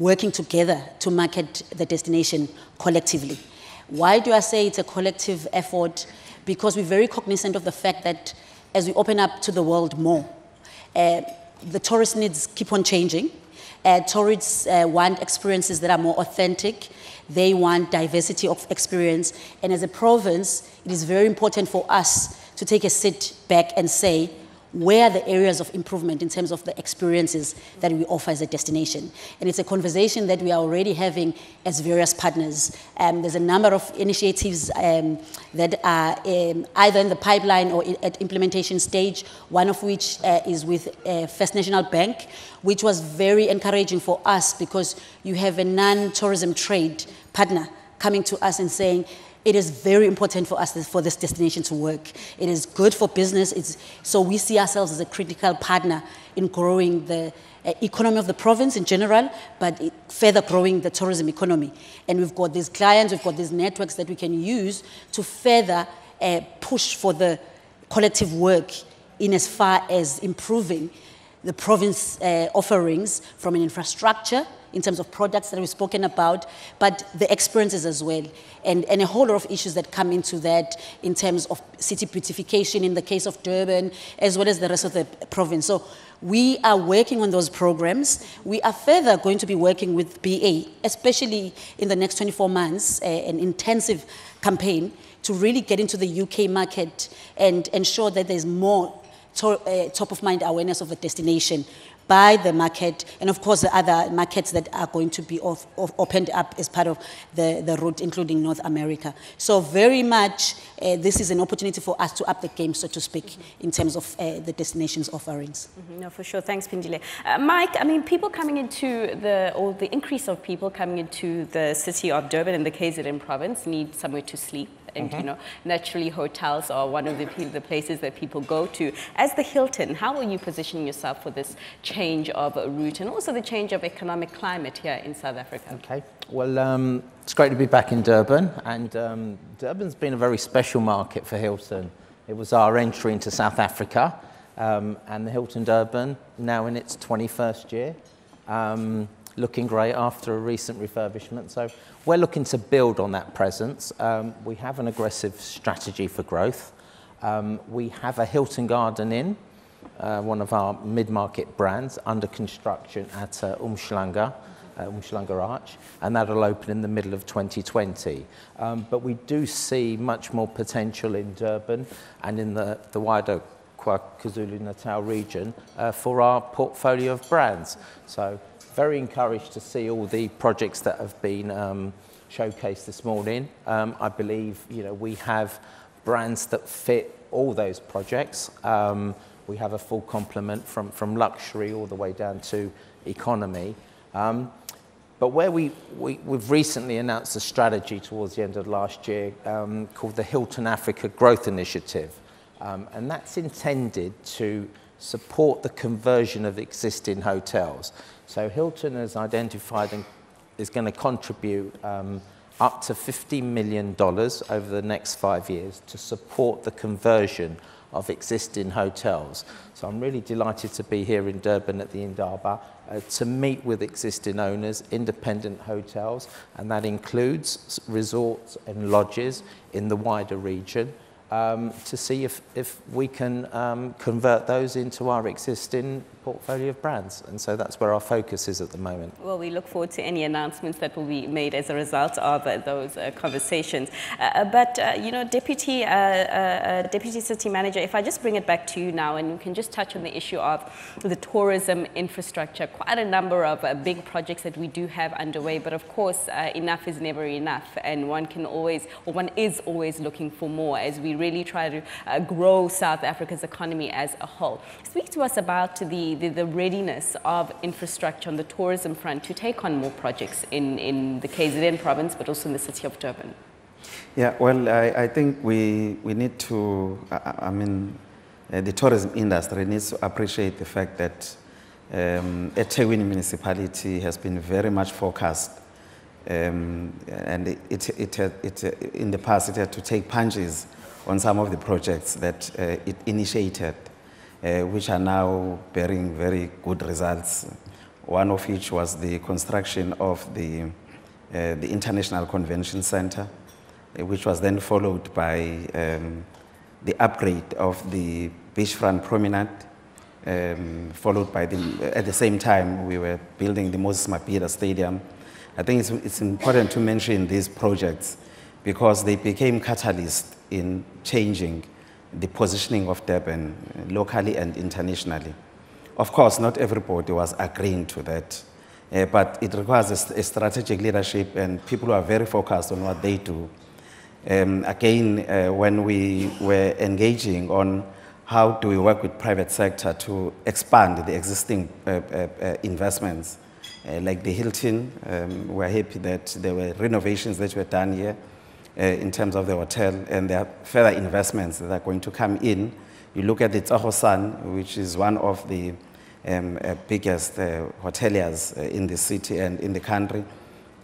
working together to market the destination collectively. Why do I say it's a collective effort? Because we're very cognizant of the fact that as we open up to the world more, the tourist needs keep on changing. Tourists want experiences that are more authentic. They want diversity of experience. And as a province, it is very important for us to take a sit back and say, where are the areas of improvement in terms of the experiences that we offer as a destination? And it's a conversation that we are already having as various partners. There's a number of initiatives that are either in the pipeline or at implementation stage, one of which is with First National Bank, which was very encouraging for us because you have a non-tourism trade partner coming to us and saying, it is very important for us for this destination to work. It is good for business. So we see ourselves as a critical partner in growing the economy of the province in general, but further growing the tourism economy. And we've got these clients, we've got these networks that we can use to further push for the collective work in as far as improving the province offerings from an infrastructure in terms of products that we've spoken about, but the experiences as well. And a whole lot of issues that come into that in terms of city beautification in the case of Durban, as well as the rest of the province. So we are working on those programs. We are further going to be working with BA, especially in the next 24 months, an intensive campaign to really get into the UK market and ensure that there's more top-of-mind awareness of the destination by the market, and of course the other markets that are going to be opened up as part of the route, including North America. So very much this is an opportunity for us to up the game, so to speak, in terms of the destination's offerings. No, for sure. Thanks, Pindile. Mike, I mean, people coming into the increase of people coming into the city of Durban in the KZN province need somewhere to sleep. And, you know, naturally hotels are one of the places that people go to. As the Hilton, how are you positioning yourself for this change of route and also the change of economic climate here in South Africa? Okay, well, it's great to be back in Durban, and Durban's been a very special market for Hilton. It was our entry into South Africa, and the Hilton Durban, now in its 21st year. Looking great after a recent refurbishment. So we're looking to build on that presence. We have an aggressive strategy for growth. We have a Hilton Garden Inn, one of our mid-market brands, under construction at Umhlanga Arch, and that'll open in the middle of 2020. But we do see much more potential in Durban and in the wider Kwazulu-Natal region for our portfolio of brands. So very encouraged to see all the projects that have been showcased this morning. I believe, you know, we have brands that fit all those projects. We have a full complement from luxury all the way down to economy. But where we've recently announced a strategy towards the end of last year called the Hilton Africa Growth Initiative. And that's intended to support the conversion of existing hotels. So Hilton has identified and is going to contribute up to $50 million over the next 5 years to support the conversion of existing hotels. So I'm really delighted to be here in Durban at the Indaba to meet with existing owners, independent hotels, and that includes resorts and lodges in the wider region, to see if we can convert those into our existing portfolio of brands. And so that's where our focus is at the moment. Well, we look forward to any announcements that will be made as a result of those conversations. But you know, Deputy City Manager, if I just bring it back to you now, and we can just touch on the issue of the tourism infrastructure, quite a number of big projects that we do have underway, but of course, enough is never enough, and one is always looking for more as we really try to grow South Africa's economy as a whole. Speak to us about the readiness of infrastructure on the tourism front to take on more projects in the KZN province, but also in the city of Durban. Yeah, well, I think we need to, the tourism industry needs to appreciate the fact that eThekwini municipality has been very much focused, and it in the past it had to take punches on some of the projects that it initiated, which are now bearing very good results. One of which was the construction of the International Convention Center, which was then followed by the upgrade of the beachfront promenade, followed by at the same time we were building the Moses Mabhida Stadium. I think it's important to mention these projects because they became catalysts in changing the positioning of Durban locally and internationally. Of course, not everybody was agreeing to that, but it requires a strategic leadership and people who are very focused on what they do. Again, when we were engaging on how do we work with private sector to expand the existing investments, like the Hilton, we're happy that there were renovations that were done here in terms of the hotel, and there are further investments that are going to come in. You look at the Tsogosan, which is one of the biggest hoteliers in the city and in the country.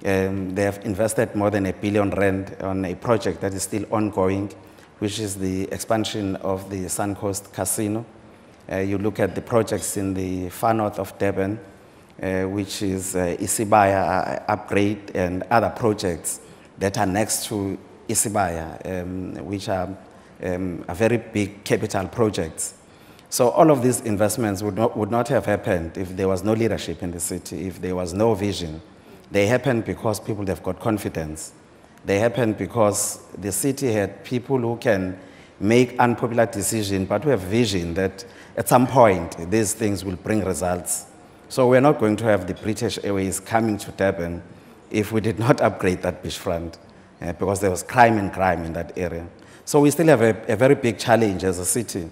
They have invested more than R1 billion on a project that is still ongoing, which is the expansion of the Suncoast Casino. You look at the projects in the far north of Durban, which is Isibaya upgrade and other projects that are next to Isibaya, which are very big capital projects. So all of these investments would not have happened if there was no leadership in the city, if there was no vision. They happened because people have got confidence. They happened because the city had people who can make unpopular decisions, but who have vision that at some point these things will bring results. So we're not going to have the British Airways coming to Durban if we did not upgrade that beachfront, because there was crime in that area. So we still have a very big challenge as a city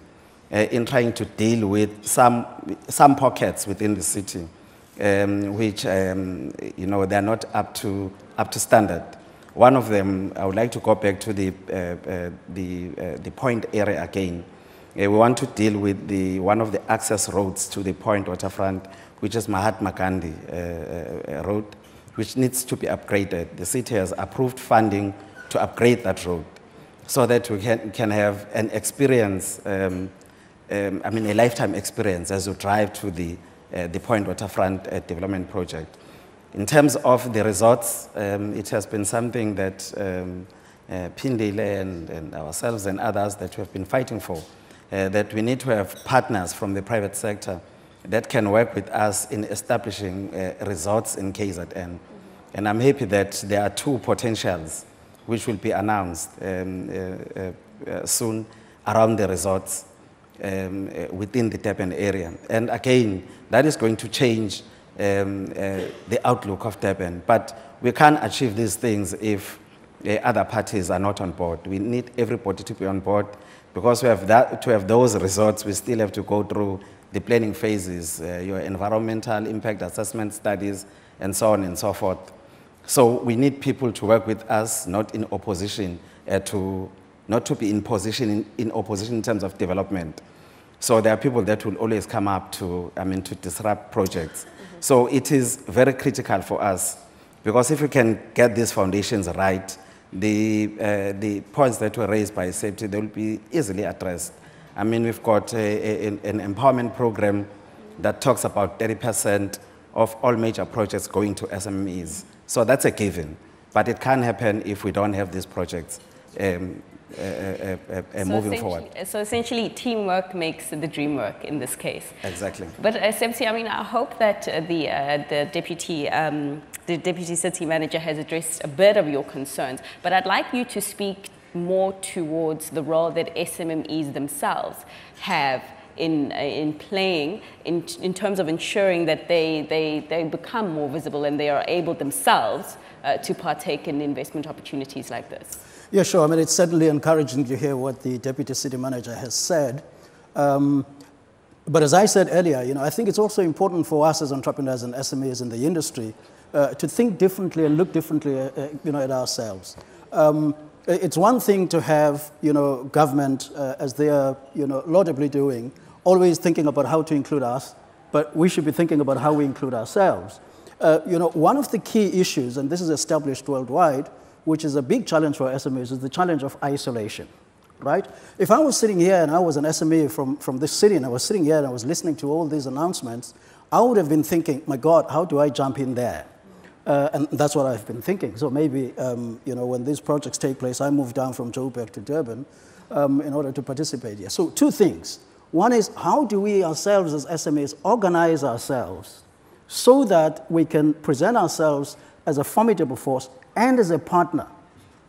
in trying to deal with some pockets within the city, which they're not up to standard. One of them, I would like to go back to the Point area again. We want to deal with one of the access roads to the Point waterfront, which is Mahatma Gandhi road, which needs to be upgraded. The city has approved funding to upgrade that road so that we can have an experience, a lifetime experience as we drive to the Point waterfront development project. In terms of the resorts, it has been something that Pindile and ourselves and others that we have been fighting for, that we need to have partners from the private sector that can work with us in establishing resorts in KZN. And I'm happy that there are two potentials which will be announced soon around the resorts within the Durban area. And again, that is going to change the outlook of Durban. But we can't achieve these things if other parties are not on board. We need everybody to be on board, because to have those resorts, we still have to go through the planning phases, your environmental impact assessment studies, and so on and so forth. So we need people to work with us, not in opposition, not to be in opposition in terms of development. So there are people that will always come up to disrupt projects. So it is very critical for us Because if we can get these foundations right, the points that were raised by safety, they will be easily addressed. I mean, we've got an empowerment program that talks about 30% of all major projects going to SMEs. So that's a given, but it can't happen if we don't have these projects moving forward. So essentially, teamwork makes the dream work in this case. Exactly. But Sebsi, I mean, I hope that the deputy city manager has addressed a bit of your concerns. But I'd like you to speak more towards the role that SMMEs themselves have in playing in terms of ensuring that they become more visible and they are able themselves to partake in investment opportunities like this. Yeah, sure. I mean, it's certainly encouraging to hear what the deputy city manager has said. But as I said earlier, you know, I think it's also important for us as entrepreneurs and SMEs in the industry to think differently and look differently, you know, at ourselves. It's one thing to have, you know, government, as they are, you know, laudably doing, always thinking about how to include us, but we should be thinking about how we include ourselves. You know, one of the key issues, and this is established worldwide, which is a big challenge for SMEs, is the challenge of isolation, right? If I was sitting here and I was an SME from this city and I was sitting here and I was listening to all these announcements, I would have been thinking, my God, how do I jump in there? And that's what I've been thinking. So maybe, you know, when these projects take place, I move down from Joburg to Durban in order to participate here. So two things. One is, how do we ourselves as SMEs organize ourselves so that we can present ourselves as a formidable force and as a partner,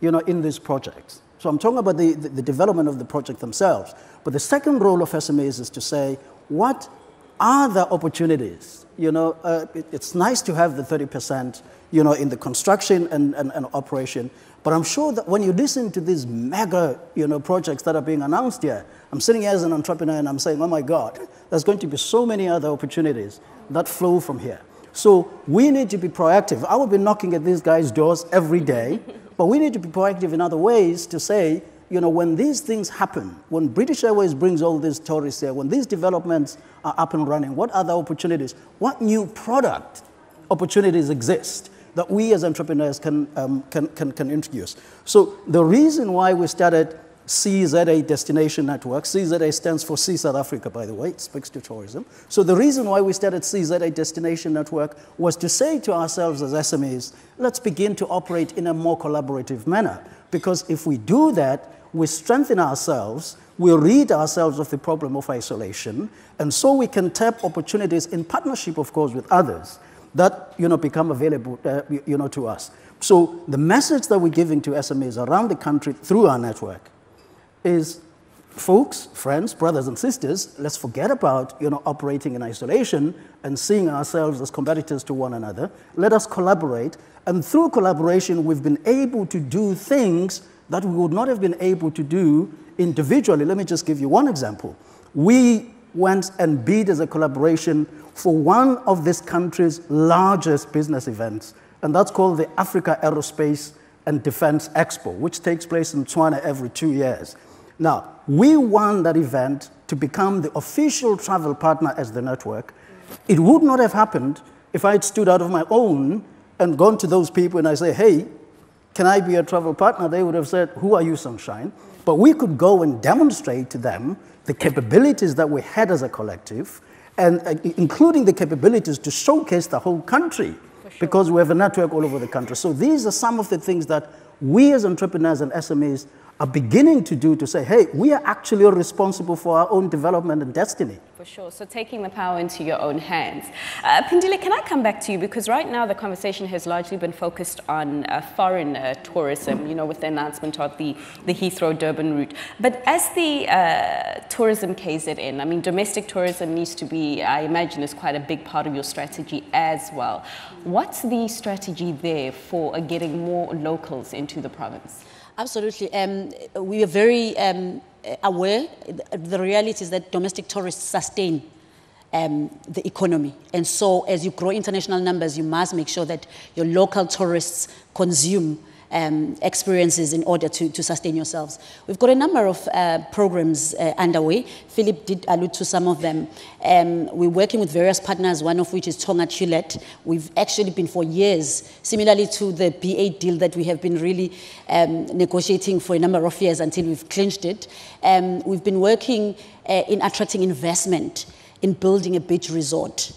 you know, in these projects. So I'm talking about the development of the project themselves. But the second role of SMEs is to say, what are the opportunities? You know, it's nice to have the 30%, you know, in the construction and operation. But I'm sure that when you listen to these mega, you know, projects that are being announced here, I'm sitting here as an entrepreneur and I'm saying, oh my God, there's going to be so many other opportunities that flow from here. So we need to be proactive. I will be knocking at these guys' doors every day, but we need to be proactive in other ways to say, you know, when these things happen, when British Airways brings all these tourists here, when these developments are up and running, what other opportunities, what new product opportunities exist that we as entrepreneurs can introduce? So the reason why we started CZA Destination Network. CZA stands for See South Africa, by the way. It speaks to tourism. So the reason why we started CZA Destination Network was to say to ourselves as SMEs, let's begin to operate in a more collaborative manner. Because if we do that, we strengthen ourselves, we rid ourselves of the problem of isolation, and so we can tap opportunities in partnership, of course, with others that, you know, become available, you know, to us. So the message that we're giving to SMEs around the country through our network is, folks, friends, brothers and sisters, let's forget about, you know, operating in isolation and seeing ourselves as competitors to one another. Let us collaborate, and through collaboration, we've been able to do things that we would not have been able to do individually. Let me just give you one example. We went and bid as a collaboration for one of this country's largest business events, and that's called the Africa Aerospace and Defense Expo, which takes place in Tswana every 2 years. Now, we won that event to become the official travel partner as the network. It would not have happened if I had stood out of my own and gone to those people and I say, hey, can I be a travel partner? They would have said, who are you, sunshine? But we could go and demonstrate to them the capabilities that we had as a collective, and including the capabilities to showcase the whole country, because we have a network all over the country. So these are some of the things that we as entrepreneurs and SMEs are beginning to do to say, hey, we are actually responsible for our own development and destiny. For sure. So taking the power into your own hands. Pindile, can I come back to you? Because right now the conversation has largely been focused on foreign tourism, you know, with the announcement of the Heathrow-Durban route. But as the tourism KZN, I mean, domestic tourism needs to be, I imagine, is quite a big part of your strategy as well. What's the strategy there for getting more locals into the province? Absolutely. We are very aware. The reality is that domestic tourists sustain the economy. And so as you grow international numbers, you must make sure that your local tourists consume experiences in order to sustain yourselves. We've got a number of programs underway. Philip did allude to some of them. We're working with various partners, one of which is Tonga Chilet. We've actually been for years, similarly to the BA deal that we have been really negotiating for a number of years until we've clinched it. We've been working in attracting investment in building a beach resort.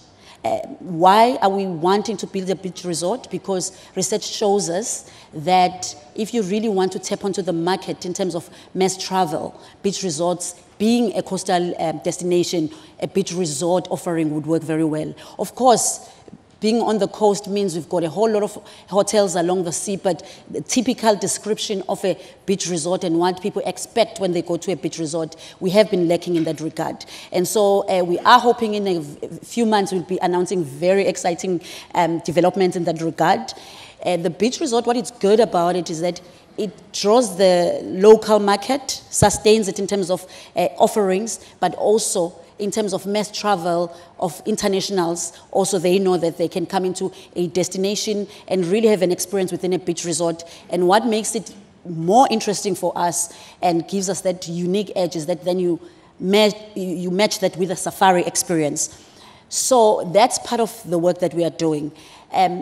Why are we wanting to build a beach resort? Because research shows us that if you really want to tap onto the market in terms of mass travel, beach resorts, being a coastal destination, a beach resort offering would work very well. Of course, being on the coast means we've got a whole lot of hotels along the sea, but the typical description of a beach resort and what people expect when they go to a beach resort, we have been lacking in that regard. And so we are hoping in a few months we'll be announcing very exciting developments in that regard. The beach resort, what is good about it is that it draws the local market, sustains it in terms of offerings, but also in terms of mass travel of internationals, also they know that they can come into a destination and really have an experience within a beach resort. And what makes it more interesting for us and gives us that unique edge is that then you match that with a safari experience. So that's part of the work that we are doing.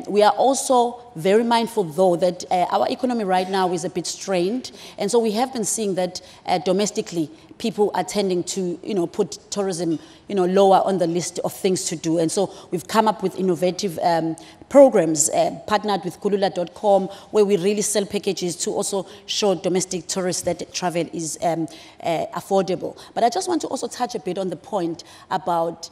We are also very mindful, though, that our economy right now is a bit strained. And so we have been seeing that domestically, people are tending to, put tourism, lower on the list of things to do. And so we've come up with innovative programs, partnered with kulula.com, where we really sell packages to also show domestic tourists that travel is affordable. But I just want to also touch a bit on the point about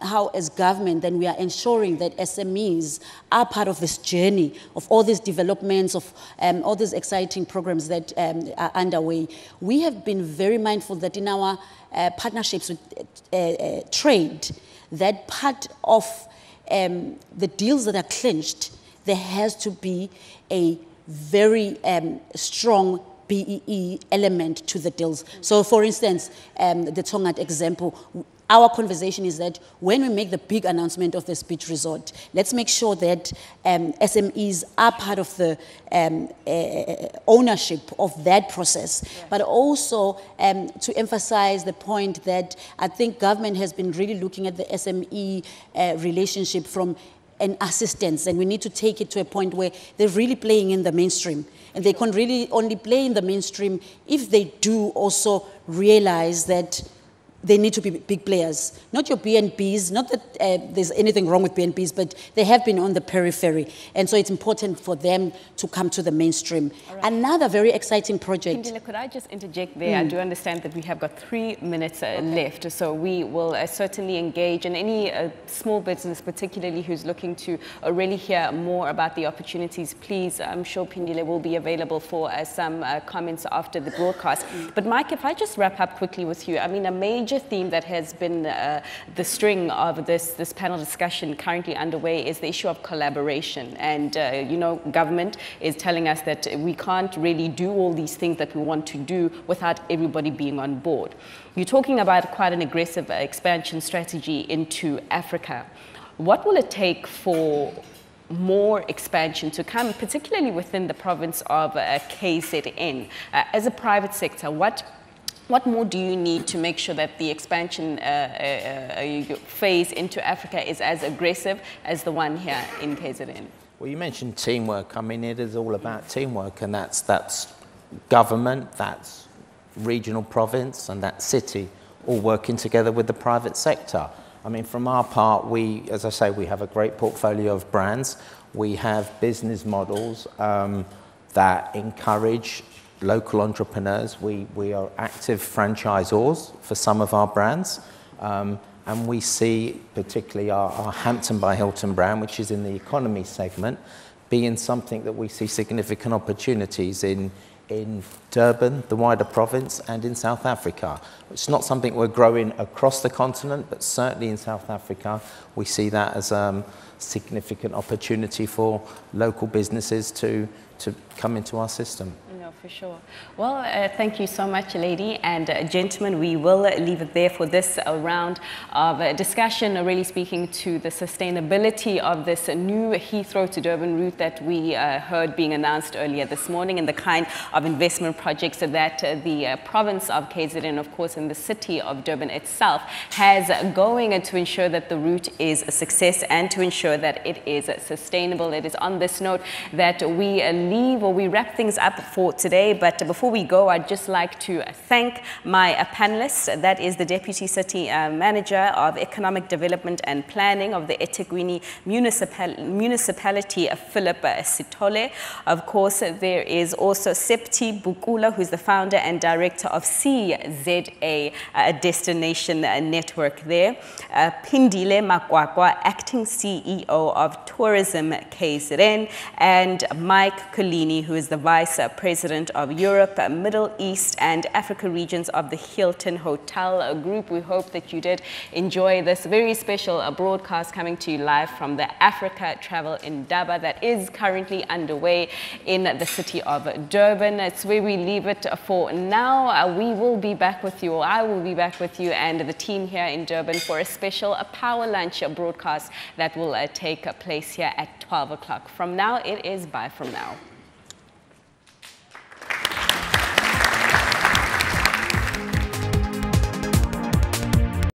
how as government then we are ensuring that SMEs are part of this journey of all these developments, of all these exciting programs that are underway. We have been very mindful that in our partnerships with trade, that part of the deals that are clinched, there has to be a very strong BEE element to the deals. So for instance, the Tonga example, our conversation is that when we make the big announcement of this beach resort, let's make sure that SMEs are part of the ownership of that process, yes. But also to emphasize the point that I think government has been really looking at the SME relationship from an assistance, and we need to take it to a point where they're really playing in the mainstream. And they can really only play in the mainstream if they do also realize that they need to be big players. Not your BNBs, not that there's anything wrong with BNBs, but they have been on the periphery. And so it's important for them to come to the mainstream. Right. Another very exciting project. Kindile, could I just interject there? I do understand that we have got 3 minutes left. So we will certainly engage in any small business, particularly who's looking to really hear more about the opportunities. Please, I'm sure Pindile will be available for some comments after the broadcast. But Mike, if I just wrap up quickly with you, I mean, a major theme that has been the string of this panel discussion currently underway is the issue of collaboration. And, government is telling us that we can't really do all these things that we want to do without everybody being on board. You're talking about quite an aggressive expansion strategy into Africa. What will it take for more expansion to come, particularly within the province of KZN? As a private sector, what more do you need to make sure that the expansion phase into Africa is as aggressive as the one here in KZN? Well, you mentioned teamwork. I mean, it is all about teamwork, and that's government, that's regional province, and that's city, all working together with the private sector. I mean, from our part, as I say, we have a great portfolio of brands. We have business models that encourage local entrepreneurs. We are active franchisors for some of our brands. And we see particularly our Hampton by Hilton brand, which is in the economy segment, being something that we see significant opportunities in Durban, the wider province, and in South Africa. It's not something we're growing across the continent, but certainly in South Africa, we see that as a significant opportunity for local businesses to come into our system. For sure. Well, thank you so much, lady and gentlemen. We will leave it there for this round of discussion, really speaking to the sustainability of this new Heathrow to Durban route that we heard being announced earlier this morning, and the kind of investment projects that the province of KZN, of course, in the city of Durban itself, has going to ensure that the route is a success and to ensure that it is sustainable. It is on this note that we leave, or we wrap things up for today. But before we go, I'd just like to thank my panelists. That is the Deputy City Manager of Economic Development and Planning of the eThekwini Municipality, Philip Sitole. Of course, there is also Septi Bukula, who's the founder and director of CZA Destination Network there. Pindile Makwakwa, acting CEO of Tourism KZN, and Mike Colini, who is the Vice President of Europe, Middle East and Africa regions of the Hilton Hotel Group. We hope that you did enjoy this very special broadcast coming to you live from the Africa Travel Indaba that is currently underway in the city of Durban. It's where we leave it for now. We will be back with you, or I will be back with you and the team here in Durban for a special power lunch broadcast that will take place here at 12 o'clock. From now, it is bye from now.